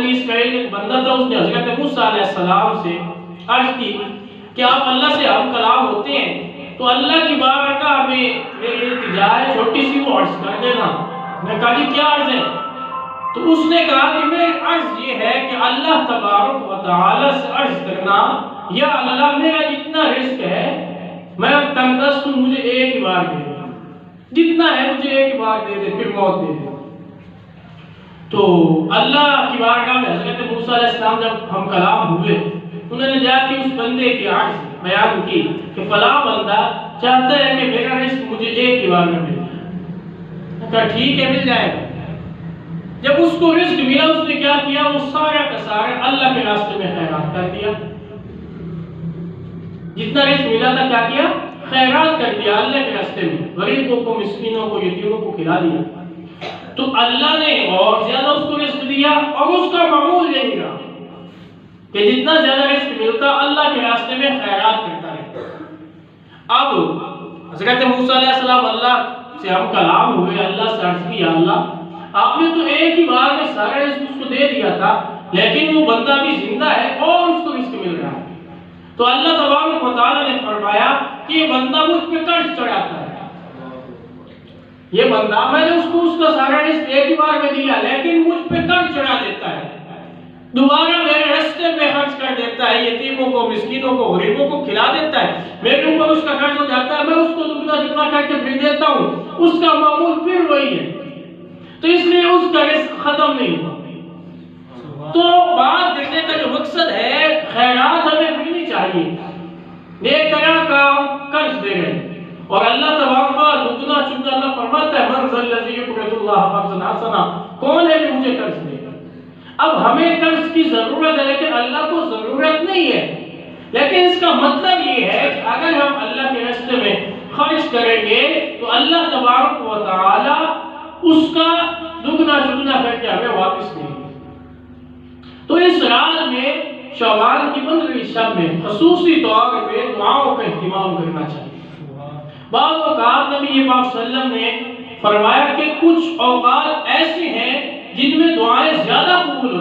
بنی اسرائیل ایک بندہ تھا، اس نے حضرت موسیٰ علیہ السلام سے عرض کی کہ آپ اللہ سے ہم کلام ہوتے ہیں تو اللہ کی بارگاہ میں میری التجا ہے، چھوٹی سی وہ عرض کر دینا۔ میں کہا جی کیا عرض ہے؟ تو اس نے کہا کہ میری عرض یہ ہے کہ اللہ تبارک و تعالی سے عرض کرنا، یا اللہ میرا جتنا رزق ہے میں تنگ دست ہوں، مجھے ایک ہی بار دے دے، جتنا ہے مجھے ایک ہی بار دے دے، پھر موت دے دے۔ تو اللہ کی بارگاہ میں حضرت موسیٰ علیہ السلام جب ہم کلام ہوئے، انہوں نے جا کے اس بندے کی عرض بیان کی کہ فلاں بندہ چاہتا ہے کہ میرا رزق مجھے ایک ہی بار میں مل جائے۔ میں کہا ٹھیک ہے، مل جائے گا۔ جب اس کو رزق ملا، اس نے کیا کیا؟ وہ سارا کا سارا اللہ کے راستے میں خیرات کر دیا۔ جتنا رزق ملا تھا کیا کیا؟ خیرات کر دیا اللہ کے راستے میں، غریبوں کو، مسکینوں کو، یتیموں کو کھلا دیا۔ تو اللہ نے اور زیادہ اس کو رزق دیا، اور اس کا معمول یہی رہا کہ جتنا زیادہ رزق ملتا اللہ کے راستے میں خیرات کرتا رہتا۔ اب حضرت موسیٰ علیہ السلام اللہ سے ہم کلام ہوئے، اللہ سے عرض کی یا اللہ آپ نے تو ایک ہی بار میں سارا رزق اس کو دے دیا تھا، لیکن وہ بندہ بھی زندہ ہے اور اس کو رزق مل رہا ہے۔ تو اللہ تبارک و تعالیٰ نے فرمایا کہ یہ بندہ مجھ پہ قرض چڑھاتا ہے، یہ بندہ میں نے اس کو اس کا سارا رزق ایک ہی بار میں دیا، لیکن مجھ پہ قرض چڑھا دیتا ہے، دوبارہ میرے راستے میں خرچ کر دیتا ہے، یتیموں کو، مسکینوں کو، غریبوں کو کھلا دیتا ہے، میرے اوپر اس کا قرض ہو جاتا ہے، میں اس کو دگنا چگنا کر کے پھر دیتا ہوں، اس کا معمول پھر وہی ہے، تو اس لیے اس کا رزق ختم نہیں ہوا۔ تو بات دیکھنے کا جو مقصد ہے، خیرات ہمیں کرنی چاہیے، نیک طرح کام قرض دے رہے ہیں، اور اللہ تبارک دگنا چگنا اللہ فرماتا ہے من ذا الذی یقرض اللہ قرضا حسنا، کون ہے جو مجھے قرض دے گا؟ اب ہمیں قرض کی ضرورت ہے، لیکن اللہ کو ضرورت نہیں ہے، لیکن اس کا مطلب یہ ہے کہ اگر ہم اللہ کے راستے میں خرچ کریں گے تو اللہ تبارک و تعالی اس کا دگنا چگنا کر کے ہمیں واپس دیں گے۔ تو اس رات میں شوال کی 15ویں شب میں خصوصی طور پہ دعاؤں کا اہتمام کرنا چاہیے۔ بعض اوقات نبی پاک صلی اللہ علیہ وسلم نے فرمایا کہ کچھ اوقات ایسے ہیں جن میں دعائیں زیادہ قبول ہوتی ہیں۔